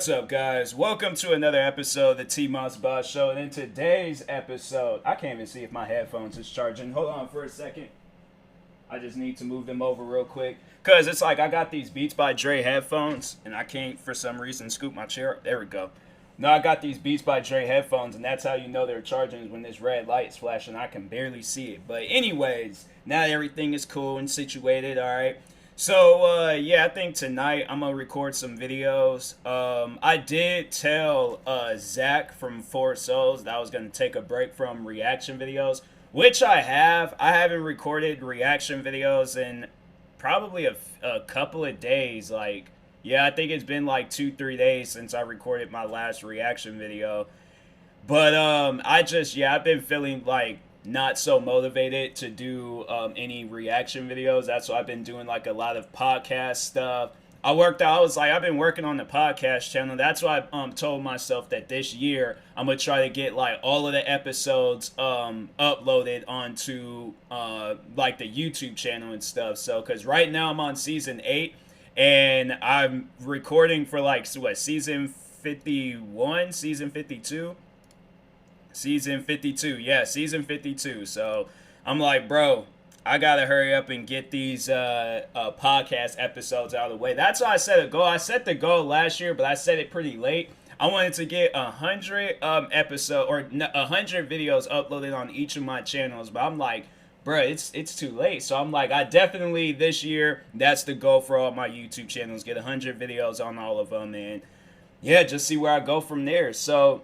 What's up, guys? Welcome to another episode of the TMossBoss Show. And in today's episode, I can't even see if my headphones is charging. Hold on for a second. I just need to move them over real quick. Because it's like I got these Beats by Dre headphones, and I can't, for some reason, scoop my chair up. There we go. No, I got these Beats by Dre headphones, and that's how you know they're charging is when this red light is flashing. I can barely see it. But anyways, now everything is cool and situated, all right? So, yeah, I think tonight I'm going to record some videos. I did tell Zach from Four Souls that I was going to take a break from reaction videos, which I have. I haven't recorded reaction videos in probably a couple of days. Like, yeah, I think it's been like 2-3 days since I recorded my last reaction video. But I've been feeling like not so motivated to do any reaction videos. That's why I've been doing like a lot of podcast stuff. I was like, I've been working on the podcast channel. That's why I told myself that this year I'm gonna try to get like all of the episodes uploaded onto like the YouTube channel and stuff. So because right now I'm on season 8 and I'm recording for like what, season 51, season 52. Season 52, yeah, season 52. So I'm like, bro, I gotta hurry up and get these podcast episodes out of the way. That's why I set a goal. I set the goal last year, but I set it pretty late. I wanted to get 100 episode or 100 videos uploaded on each of my channels, but I'm like, bro, it's too late. So I'm like, I definitely this year, that's the goal for all my YouTube channels, get 100 videos on all of them, and yeah, just see where I go from there. So.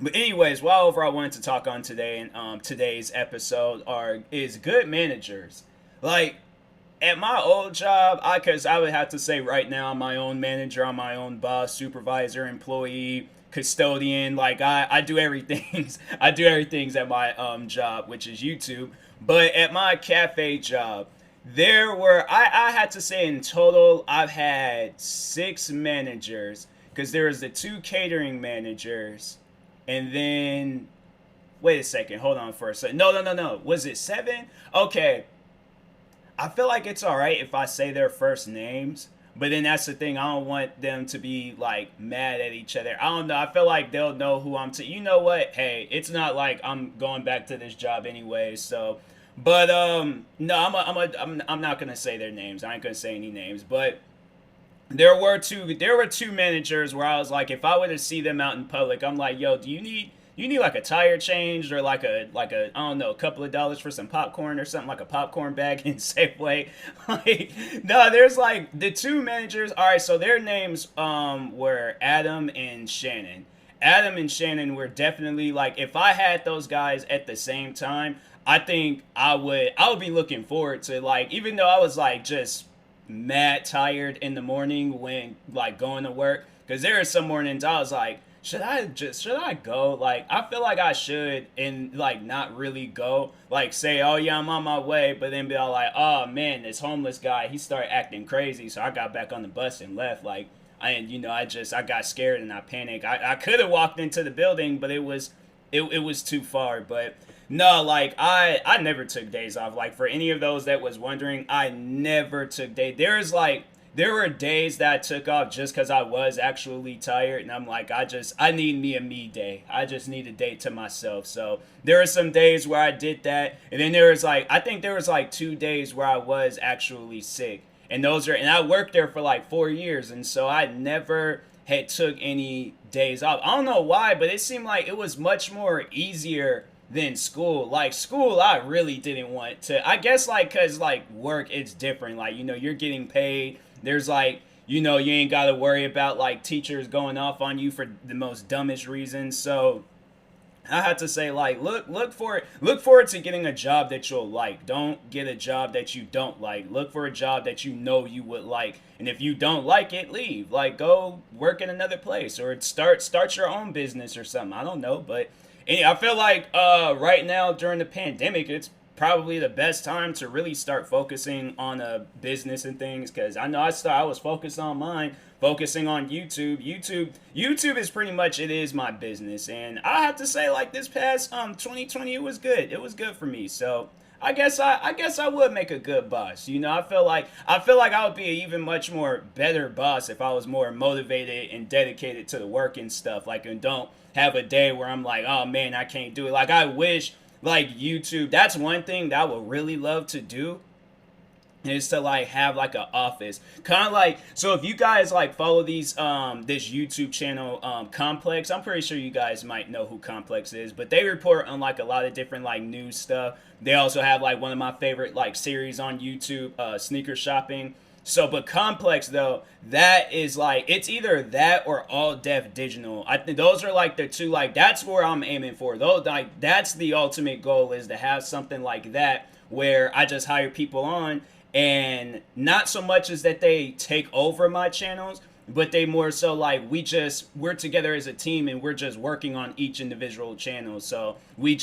But anyways, what overall I wanted to talk on today and today's episode is good managers. Like at my old job, cause I would have to say right now I'm my own manager, I'm my own boss, supervisor, employee, custodian. Like I do everything. I do everything at my job, which is YouTube. But at my cafe job, I had to say in total I've had 6 managers, because there was the 2 catering managers. And then, wait a second, hold on for a second. No. Was it 7? Okay. I feel like it's alright if I say their first names. But then that's the thing, I don't want them to be, like, mad at each other. I don't know, I feel like they'll know who I'm you know what? Hey, it's not like I'm going back to this job anyway, so. But, no, I'm not going to say their names. I ain't going to say any names, but. There were two managers where I was like, if I were to see them out in public, I'm like, yo, do you need like a tire change or like a I don't know, a couple of dollars for some popcorn or something, like a popcorn bag in Safeway? Like, no, there's like the 2 managers. All right, so their names were Adam and Shannon. Adam and Shannon were definitely like, if I had those guys at the same time, I think I would be looking forward to, like, even though I was like just mad tired in the morning when like going to work, because there are some mornings I was like, should I go? Like, I feel like I should, and like not really go, like say, oh yeah, I'm on my way, but then be all like, oh man, this homeless guy, he started acting crazy, so I got back on the bus and left. Like, I got scared and I panicked. I could have walked into the building, but it was too far. But no, like, I never took days off. Like, for any of those that was wondering, I never took days. There were days that I took off just because I was actually tired, and I'm like, I need me a me day. I just need a day to myself. So there were some days where I did that, and then I think there was like 2 days where I was actually sick, and I worked there for like 4 years, and so I never had took any days off. I don't know why, but it seemed like it was much more easier than school. Like, school, I really didn't want to. I guess, like, because, like, work, it's different. Like, you know, you're getting paid. There's, like, you know, you ain't got to worry about, like, teachers going off on you for the most dumbest reasons. So I had to say, like, look forward to getting a job that you'll like. Don't get a job that you don't like. Look for a job that you know you would like. And if you don't like it, leave. Like, go work in another place or start your own business or something. I don't know, but I feel like right now during the pandemic, it's probably the best time to really start focusing on a business and things, because I know I was focused on mine, focusing on YouTube. YouTube is pretty much, it is my business, and I have to say, like, this past 2020, it was good for me. So I guess I would make a good boss. You know, I feel like I would be an even much more better boss if I was more motivated and dedicated to the work and stuff. Like, and don't have a day where I'm like, oh man, I can't do it. Like, I wish like YouTube. That's one thing that I would really love to do, is to like have like an office, kind of like, so if you guys like follow these this YouTube channel, Complex, I'm pretty sure you guys might know who Complex is, but they report on like a lot of different like news stuff. They also have like one of my favorite like series on YouTube, sneaker shopping. So, but Complex though, that is like, it's either that or all def digital. I think those are like the two, like that's where I'm aiming for. Though, like that's the ultimate goal, is to have something like that where I just hire people on, and not so much as that they take over my channels, but they more so like we're together as a team and we're just working on each individual channel. So we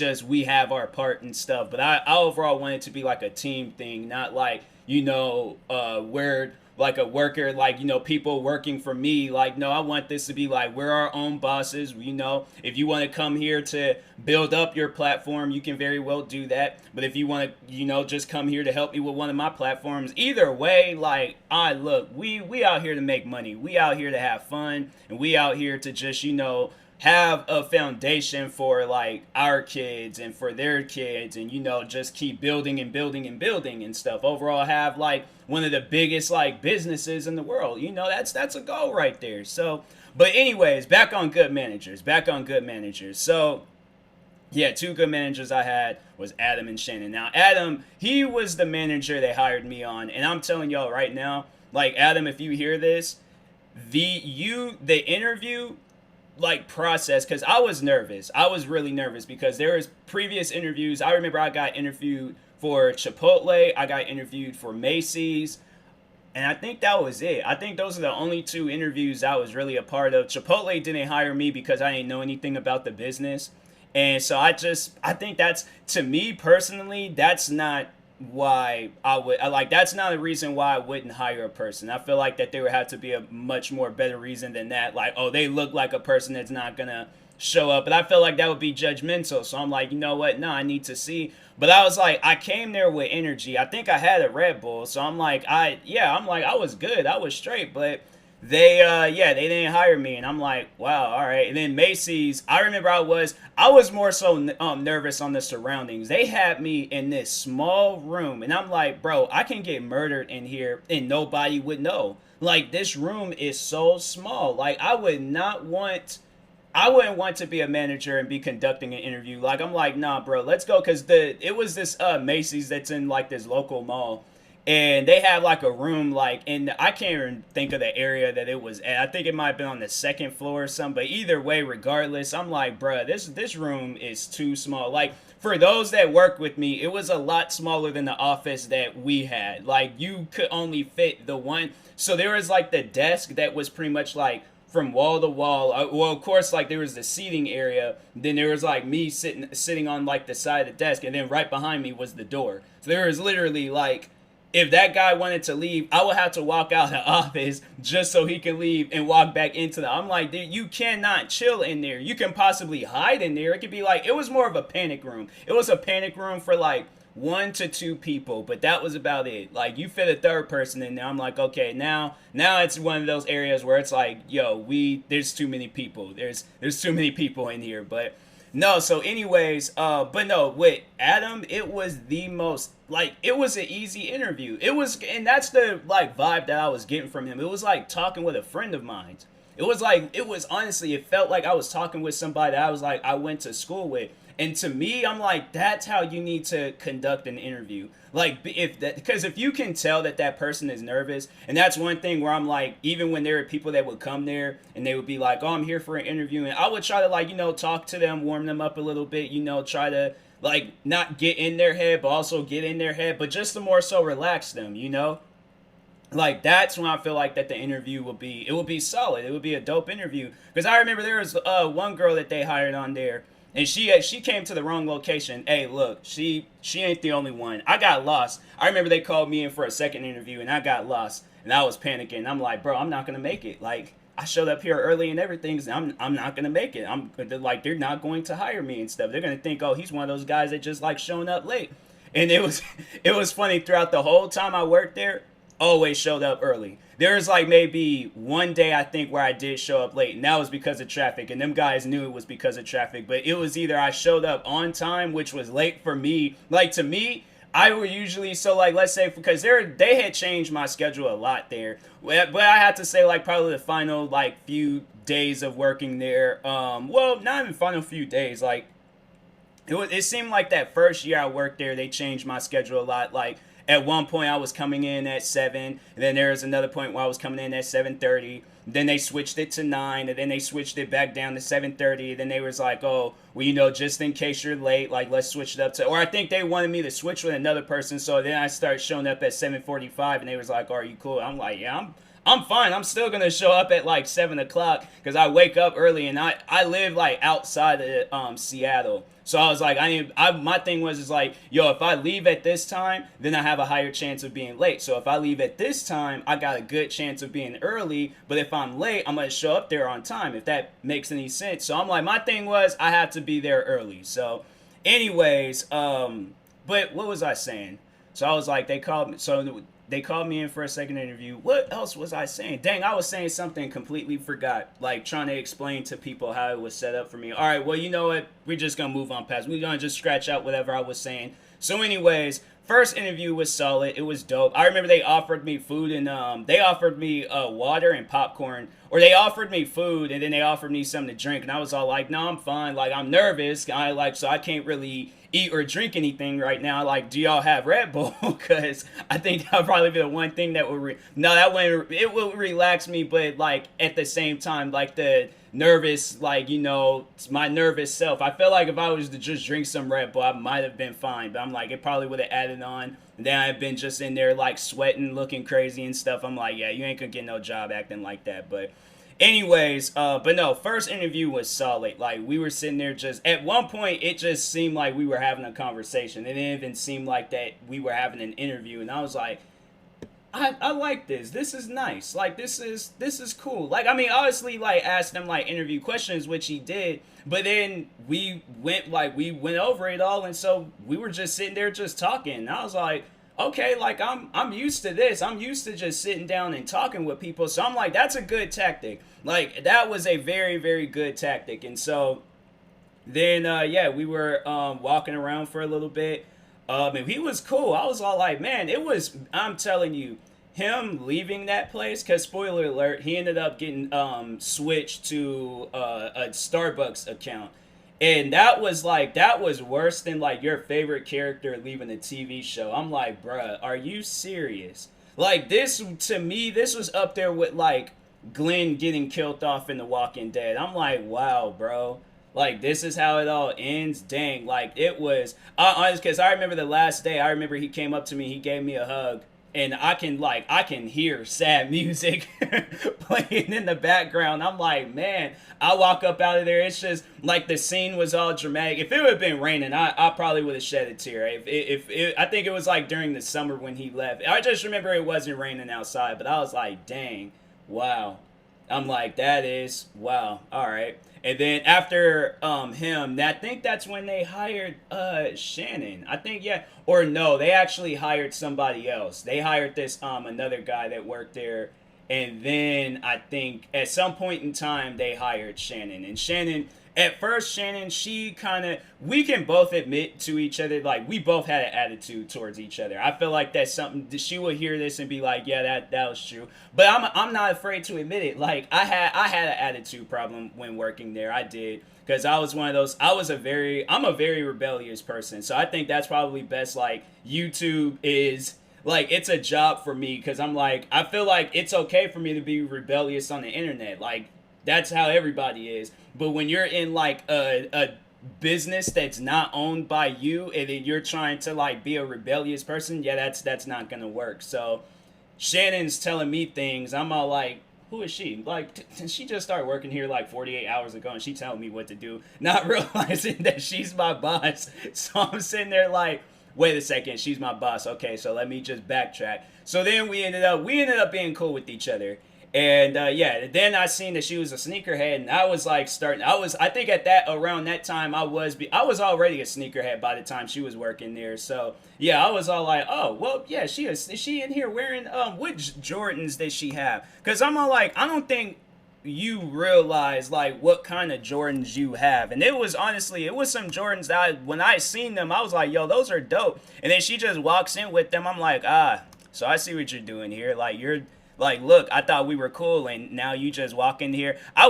have our part and stuff. But I overall want it to be like a team thing, not like, you know, we're like a worker, like, you know, people working for me. Like, no, I want this to be like, we're our own bosses. You know, if you want to come here to build up your platform, you can very well do that. But if you want to, you know, just come here to help me with one of my platforms, either way, like, look, we out here to make money. We out here to have fun, and we out here to just, you know, have a foundation for like our kids and for their kids, and, you know, just keep building and building and building and stuff. Overall, have like one of the biggest like businesses in the world. You know, that's a goal right there. So, but anyways, back on good managers. So yeah, two good managers I had was Adam and Shannon. Now Adam, he was the manager they hired me on, and I'm telling y'all right now, like, Adam, if you hear this, the interview like process, because I was nervous. I was really nervous because there was previous interviews. I remember I got interviewed for Chipotle, I got interviewed for Macy's, and I think that was it. I think those are the only two interviews I was really a part of. Chipotle didn't hire me because I didn't know anything about the business. And so I think that's, to me personally, that's not why that's not a reason why I wouldn't hire a person. I feel like that there would have to be a much more better reason than that. Like, oh, they look like a person that's not gonna show up. But I feel like that would be judgmental. So I'm like, you know what? No, I need to see. But I was like, I came there with energy. I think I had a Red Bull. So I'm like, I was good. I was straight. But they didn't hire me, and I'm like, wow, all right. And then Macy's, I remember I was more so nervous on the surroundings. They had me in this small room, and I'm like, bro, I can get murdered in here and nobody would know. Like, this room is so small. Like, I wouldn't want to be a manager and be conducting an interview. Like, I'm like, nah, bro, let's go. Because it was this Macy's that's in like this local mall. And they have like a room, like, and I can't even think of the area that it was at. I think it might have been on the second floor or something. But either way, regardless, I'm like, bruh, this room is too small. Like, for those that work with me, it was a lot smaller than the office that we had. Like, you could only fit the one. So there was like the desk that was pretty much like from wall to wall. Well, of course, like, there was the seating area. Then there was like me sitting on like the side of the desk, and then right behind me was the door. So there was literally like, if that guy wanted to leave, I would have to walk out the office just so he can leave and walk back into the... I'm like, dude, you cannot chill in there. You can possibly hide in there. It could be like... It was more of a panic room. It was a panic room for like 1 to 2 people, but that was about it. Like, you fit a third person in there. I'm like, okay, now it's one of those areas where it's like, yo, there's too many people. There's too many people in here, but... No, so anyways, but no, with Adam, it was the most, like, it was an easy interview. It was, and that's the, like, vibe that I was getting from him. It was like talking with a friend of mine. Honestly, it felt like I was talking with somebody that I went to school with. And to me, I'm like, that's how you need to conduct an interview. Like, because if you can tell that person is nervous, and that's one thing where I'm like, even when there were people that would come there and they would be like, oh, I'm here for an interview, and I would try to, like, you know, talk to them, warm them up a little bit, you know, try to, like, not get in their head, but also get in their head, but just to more so relax them, you know? Like, that's when I feel like that the interview will be solid. It would be a dope interview. Because I remember there was one girl that they hired on there, and she came to the wrong location. Hey, look, she ain't the only one. I got lost. I remember they called me in for a second interview, and I got lost, and I was panicking. I'm like, bro, I'm not gonna make it. Like, I showed up here early and everything, so I'm not gonna make it. They're not going to hire me and stuff. They're gonna think, oh, he's one of those guys that just like showing up late. And it was funny throughout the whole time I worked there. Always showed up early. There was like maybe one day I think where I did show up late, and that was because of traffic. And them guys knew it was because of traffic, but it was either I showed up on time, which was late for me. Like to me, I would usually so like let's say because they had changed my schedule a lot there, but I had to say like probably the final like few days of working there. Well, not even final few days. Like it seemed like that first year I worked there, they changed my schedule a lot. Like at one point I was coming in at 7, and then there was another point where I was coming in at 7:30. Then they switched it to 9, and then they switched it back down to 7:30. Then they was like, oh, well, you know, just in case you're late, like let's switch it up to. Or I think they wanted me to switch with another person, so then I started showing up at 7:45, and they was like, oh, are you cool? I'm like, yeah, I'm fine. I'm still gonna show up at like 7 o'clock because I wake up early, and I live like outside of Seattle. So I was like, my thing was is like, yo, if I leave at this time, then I have a higher chance of being late. So if I leave at this time, I got a good chance of being early. But if I'm late, I'm gonna show up there on time. If that makes any sense. So I'm like, my thing was I have to be there early. So, anyways, but what was I saying? So I was like, they called me. So they called me in for a second interview. What else was I saying? Dang, I was saying something completely forgot. Like trying to explain to people how it was set up for me. All right, well, you know what? We're just going to move on past. We're going to just scratch out whatever I was saying. So anyways, first interview was solid. It was dope. I remember they offered me food and they offered me water and popcorn. Or they offered me food and then they offered me something to drink. And I was all like, no, I'm fine. Like, I'm nervous. So I can't really eat or drink anything right now. Like, do y'all have Red Bull? Because I think that'll probably be the one thing that would it will relax me, but like at the same time, like the nervous, like, you know, my nervous self, I feel like if I was to just drink some Red Bull, I might have been fine, but I'm like, it probably would have added on. And then I've been just in there like sweating, looking crazy and stuff. I'm like, yeah, you ain't gonna get no job acting like that. But anyways, but no, first interview was solid. Like, we were sitting there just, at one point, it just seemed like we were having a conversation. It didn't even seem like that we were having an interview. And I was like, I like this. This is nice. Like, this is cool. Like, I mean, obviously, like, asked them, like, interview questions, which he did. But then we went over it all. And so we were just sitting there just talking. And I was like, okay, like I'm used to this. I'm used to just sitting down and talking with people. So I'm like, that's a good tactic. Like, that was a very, very good tactic. And so then, yeah, we were walking around for a little bit. And he was cool. I was all like, man, I'm telling you, him leaving that place, because spoiler alert, he ended up getting switched to a Starbucks account. And that was worse than like your favorite character leaving a TV show. I'm like, bruh, are you serious? Like, this, to me, this was up there with like Glenn getting killed off in The Walking Dead. I'm like, wow, bro. Like, this is how it all ends. Dang, like, it was honest, because I remember the last day, I remember he came up to me, he gave me a hug, and I can hear sad music playing in the background. I'm like, man, I walk up out of there, it's just like the scene was all dramatic. If it would have been raining, I probably would have shed a tear. I think it was like during the summer when he left. I just remember it wasn't raining outside, but I was like, dang, wow. I'm like, that is, wow, all right. And then after him, I think that's when they hired Shannon. I think, yeah. Or no, they actually hired somebody else. They hired this another guy that worked there. And then I think at some point in time, they hired Shannon. And Shannon, at first, she kind of, we can both admit to each other, like, we both had an attitude towards each other. I feel like that's something, she will hear this and be like, yeah, that was true. But I'm not afraid to admit it. Like, I had an attitude problem when working there. I did. Because I was one of those, I'm a very rebellious person. So I think that's probably best, like, YouTube is, like, it's a job for me. Because I'm like, I feel like it's okay for me to be rebellious on the internet. Like, that's how everybody is. But when you're in like a business that's not owned by you, and then you're trying to like be a rebellious person, yeah, that's not gonna work. So Shannon's telling me things. I'm all like, who is she? Like, she just started working here like 48 hours ago, and she telling me what to do, not realizing that she's my boss. So I'm sitting there like, wait a second, she's my boss. Okay, so let me just backtrack. So then we ended up being cool with each other. And yeah, then I seen that she was a sneakerhead, and I was like starting. I think at that around that time I was already a sneakerhead by the time she was working there. So yeah, I was all like, oh well, yeah, is she in here wearing which Jordans did she have? Because I'm all like, I don't think you realize like what kind of Jordans you have. And it was honestly, it was some Jordans that when I seen them, I was like, yo, those are dope. And then she just walks in with them. I'm like, so I see what you're doing here. Like you're like, look, I thought we were cool, and now you just walk in here. I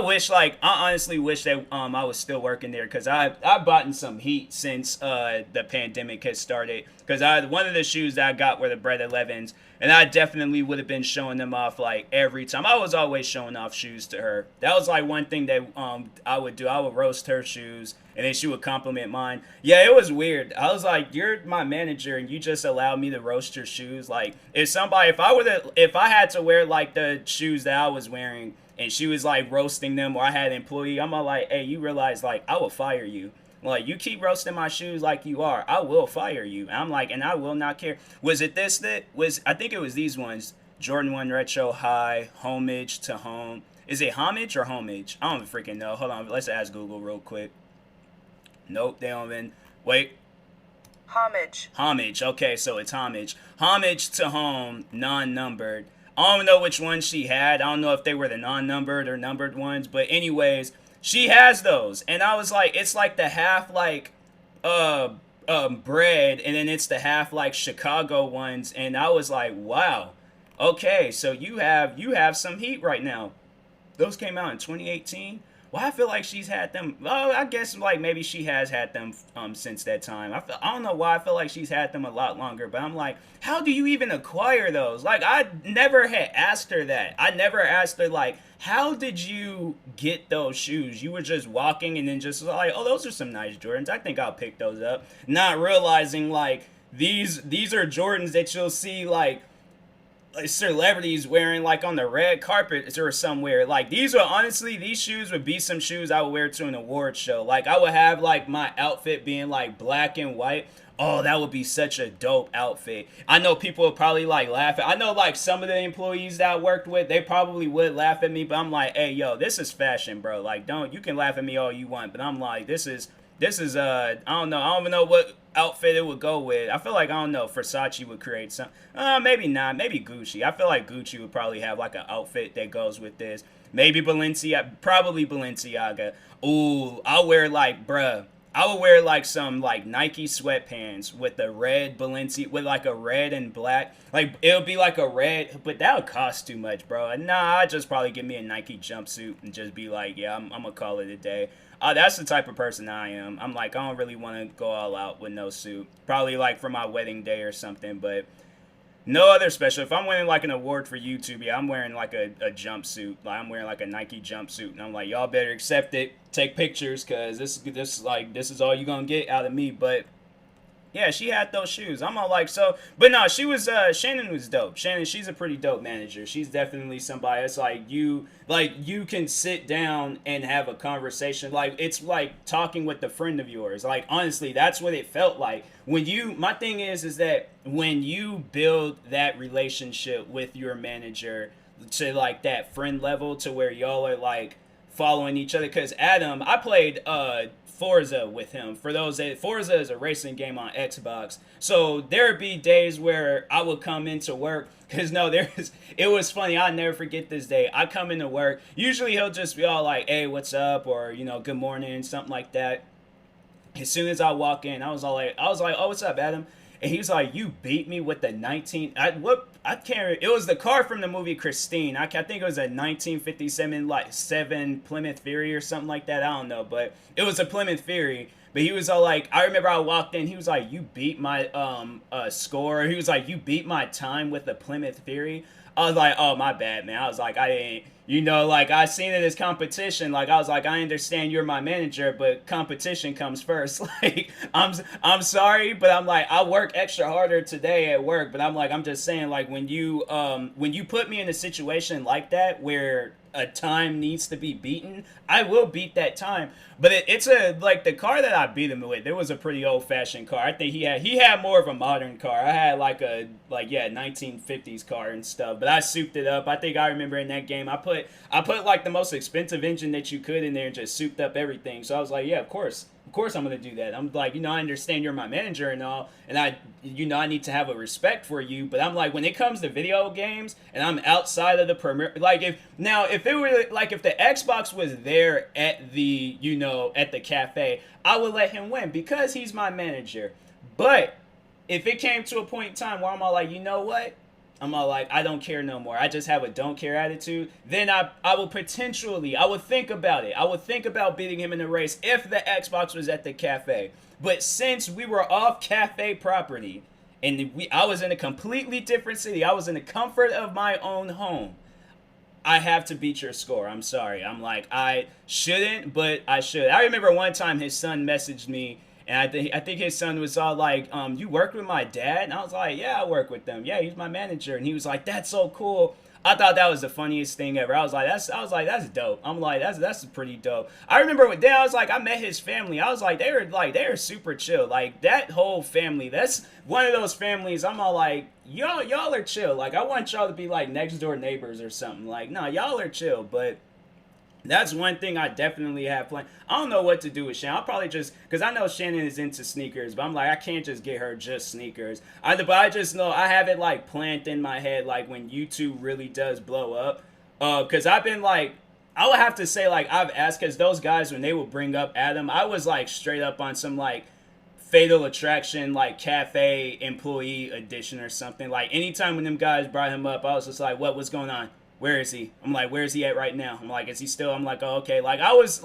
honestly wish that I was still working there, because I bought in some heat since the pandemic has started. Because one of the shoes that I got were the Bread 11s, and I definitely would have been showing them off like every time. I was always showing off shoes to her. That was like one thing that I would do. I would roast her shoes, and then she would compliment mine. Yeah, it was weird. I was like, you're my manager, and you just allowed me to roast your shoes. Like, if I had to wear like the shoes that I was wearing, and she was like roasting them, or I had an employee, I'm all like, hey, you realize like I will fire you. Like, you keep roasting my shoes like you are, I will fire you. And I'm like, and I will not care. Was it this that was? I think it was these ones. Jordan 1 Retro High, Homage to Home. Is it Homage or Homage? I don't freaking know. Hold on, let's ask Google real quick. Nope, they don't even. Wait. Homage. Homage. Okay, so it's Homage. Homage to Home, non-numbered. I don't know which ones she had. I don't know if they were the non-numbered or numbered ones. But anyways, she has those. And I was like, it's like the half like bread, and then it's the half like Chicago ones. And I was like, wow. Okay, so you have some heat right now. Those came out in 2018. Well, I feel like she's had them. Well, I guess like maybe she has had them since that time. I don't know why I feel like she's had them a lot longer. But I'm like, how do you even acquire those? Like, I never had asked her that. I never asked her like, how did you get those shoes? You were just walking and then just like, oh, those are some nice Jordans. I think I'll pick those up. Not realizing like these are Jordans that you'll see like celebrities wearing like on the red carpet or somewhere. Like, these shoes would be some shoes I would wear to an award show. Like, I would have like my outfit being like black and white. Oh, that would be such a dope outfit. I know people would probably like laugh at. I know like some of the employees that I worked with, they probably would laugh at me, but I'm like, hey, yo, this is fashion, bro. Like, you can laugh at me all you want, but I'm like, this is I don't know. I don't even know what outfit it would go with. I feel like, I don't know, Versace would create some. Maybe not. Maybe Gucci. I feel like Gucci would probably have like an outfit that goes with this. Maybe Balenciaga. Probably Balenciaga. Ooh, I'll wear like, bruh. I would wear like some like Nike sweatpants with the red Balenciaga, with like a red and black. Like, it would be like a red, but that would cost too much, bro. Nah, I'd just probably give me a Nike jumpsuit and just be like, yeah, I'm gonna call it a day. That's the type of person I am. I'm like, I don't really want to go all out with no suit. Probably like for my wedding day or something, but no other special. If I'm winning like an award for YouTube, yeah, I'm wearing like a jumpsuit. Like, I'm wearing like a Nike jumpsuit, and I'm like, y'all better accept it, take pictures, cause this is all you gonna get out of me. But yeah, she had those shoes. I'm all like, so, but no, Shannon was dope. Shannon, she's a pretty dope manager. She's definitely somebody that's like you can sit down and have a conversation. Like, it's like talking with a friend of yours. Like, honestly, that's what it felt like. My thing is that when you build that relationship with your manager to like that friend level, to where y'all are like following each other. Cause Adam, I played, Forza with him. Forza is a racing game on Xbox. So there'd be days where I would come into work, because it was funny, I'll never forget this day. I come into work, usually he'll just be all like, hey, what's up, or good morning, something like that. As soon as I walk in, I was like, oh, what's up, Adam? And he was like, you beat me with the 19... I can't... It was the car from the movie Christine. I think it was a 1957 like 7 Plymouth Fury or something like that. I don't know, but it was a Plymouth Fury. But he was all like, I remember I walked in, he was like, you beat my score. He was like, you beat my time with the Plymouth Fury. I was like, oh, my bad, man. I was like, I didn't... like, I seen it as competition. Like, I was like, I understand you're my manager, but competition comes first. Like, I'm sorry, but I'm like, I work extra harder today at work, but I'm like, I'm just saying, like, when you put me in a situation like that where a time needs to be beaten, I will beat that time. But it's a like the car that I beat him with. It was a pretty old fashioned car. I think he had more of a modern car. I had like a 1950s car and stuff. But I souped it up. I think I remember in that game I put like the most expensive engine that you could in there and just souped up everything. So I was like, yeah, of course. Of course I'm gonna do that. I'm like, I understand you're my manager and all, and I need to have a respect for you. But I'm like, when it comes to video games, and I'm outside of the perimeter, like if it were like if the Xbox was there at the at the cafe, I would let him win because he's my manager. But if it came to a point in time where I'm all like, you know what? I'm all like, I don't care no more. I just have a don't care attitude. Then I would think about it. I would think about beating him in the race if the Xbox was at the cafe. But since we were off cafe property and I was in a completely different city, I was in the comfort of my own home, I have to beat your score. I'm sorry. I'm like, I shouldn't, but I should. I remember one time his son messaged me, and I think his son was all like, you worked with my dad? And I was like, yeah, I work with them. Yeah, he's my manager. And he was like, that's so cool. I thought that was the funniest thing ever. I was like, that's dope. I'm like, that's pretty dope. I remember when I was like, I met his family. I was like, they were super chill. Like that whole family. That's one of those families. I'm all like, y'all are chill. Like I want y'all to be like next door neighbors or something. Like, no, y'all are chill. But that's one thing I definitely have planned. I don't know what to do with Shannon. I'll probably just, because I know Shannon is into sneakers, but I'm like, I can't just get her just sneakers. But I just know I have it like planned in my head, like when YouTube really does blow up. Because I've been like, I would have to say like I've asked, because those guys, when they would bring up Adam, I was like straight up on some like Fatal Attraction, like cafe employee edition or something. Like anytime when them guys brought him up, I was just like, what's going on? Where is he? I'm like, where's he at right now? I'm like, is he still? I'm like, oh, okay. Like, I was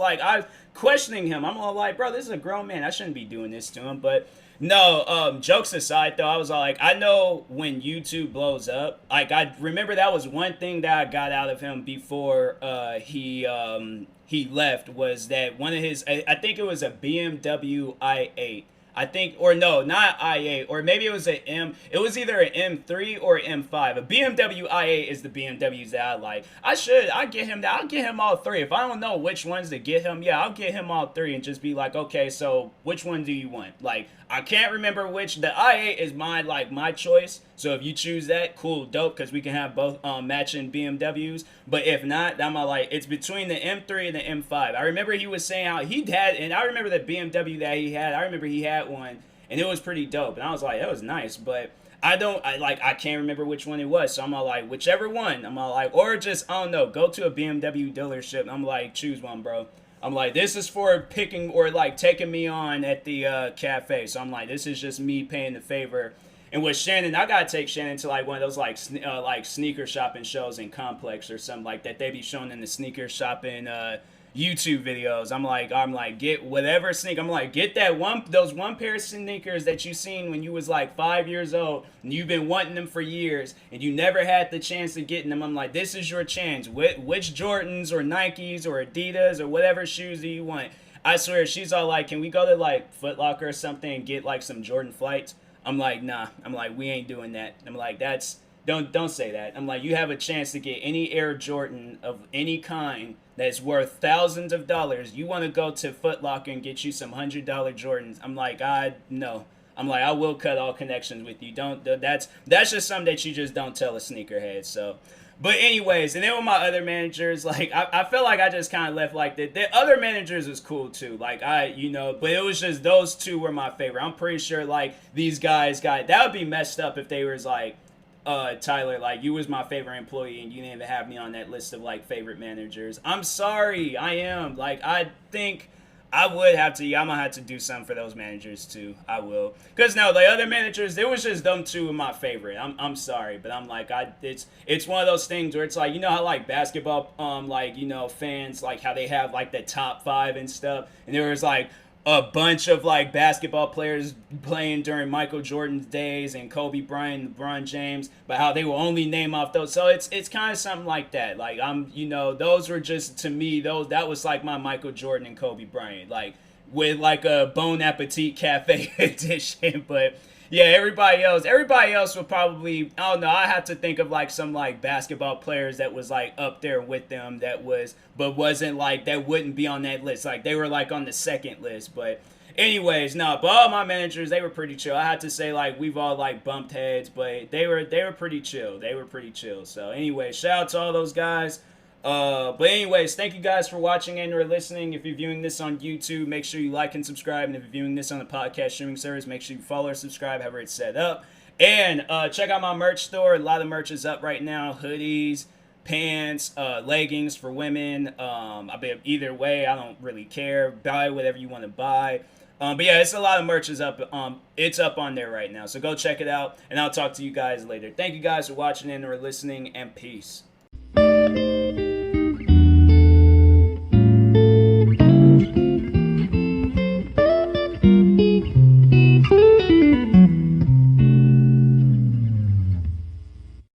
questioning him. I'm all like, bro, this is a grown man. I shouldn't be doing this to him. But no, jokes aside, though, I was all like, I know when YouTube blows up, like, I remember that was one thing that I got out of him before he left was that one of his, I think it was a BMW i8. I think, or no, not i8, or maybe it was it was either an M3 or an M5. A BMW i8 is the BMWs that I like. I'll get him all three. If I don't know which ones to get him, yeah, I'll get him all three and just be like, okay, so which one do you want? Like, I can't remember which. The i8 is my choice. So if you choose that, cool, dope, because we can have both matching BMWs. But if not, I'm like, it's between the M3 and the M5. I remember he was saying how he had, and I remember the BMW that he had. I remember he had one, and it was pretty dope. And I was like, that was nice, but I can't remember which one it was. So I'm all like, whichever one. I'm all like, or just, I don't know, go to a BMW dealership. I'm like, choose one, bro. I'm like, this is for picking or like taking me on at the cafe. So I'm like, this is just me paying the favor. And with Shannon, I gotta take Shannon to like one of those like sneaker shopping shows in Complex or something like that. They be showing in the sneaker shopping YouTube videos. I'm like, get whatever sneaker. I'm like, get those one pair of sneakers that you seen when you was like 5 years old and you've been wanting them for years and you never had the chance of getting them. I'm like, this is your chance. Which Jordans or Nikes or Adidas or whatever shoes do you want? I swear, she's all like, can we go to like Foot Locker or something and get like some Jordan flights? I'm like, nah. I'm like, we ain't doing that. I'm like, don't say that. I'm like, you have a chance to get any Air Jordan of any kind that's worth thousands of dollars. You want to go to Foot Locker and get you some $100 Jordans. I'm like, no. I'm like, I will cut all connections with you. That's just something that you just don't tell a sneakerhead. So, but anyways, and then with my other managers, like I felt like I just kind of left like the other managers is cool too. Like but it was just those two were my favorite. I'm pretty sure like these guys that would be messed up if they was like, Tyler, like you was my favorite employee and you didn't even have me on that list of like favorite managers. I'm sorry, I am. Like I think I would have to. I'm gonna have to do something for those managers too. I will, cause no, the other managers, it was just them two of my favorite. I'm sorry, but I'm like it's one of those things where it's like, you know how like basketball fans like how they have like the top 5 and stuff, and there was like a bunch of like basketball players playing during Michael Jordan's days and Kobe Bryant, LeBron James, but how they will only name off those. So it's kind of something like that. Like those were just, to me, that was like my Michael Jordan and Kobe Bryant. Like with like a Bon Appetit Cafe edition. But yeah, everybody else would probably, I don't know, I have to think of like some like basketball players that was like up there with them but wasn't like, that wouldn't be on that list. Like they were like on the second list. But anyways, no, but all my managers, they were pretty chill. I had to say like we've all like bumped heads, but they were pretty chill. They were pretty chill. So anyway, shout out to all those guys. But anyways, thank you guys for watching and or listening. If you're viewing this on YouTube, make sure you like and subscribe. And if you're viewing this on the podcast streaming service, make sure you follow or subscribe, however it's set up. And check out my merch store. A lot of merch is up right now. Hoodies, pants, leggings for women. I mean, either way, I don't really care. Buy whatever you want to buy. But yeah, it's a lot of merch is up. It's up on there right now. So go check it out. And I'll talk to you guys later. Thank you guys for watching and or listening. And peace.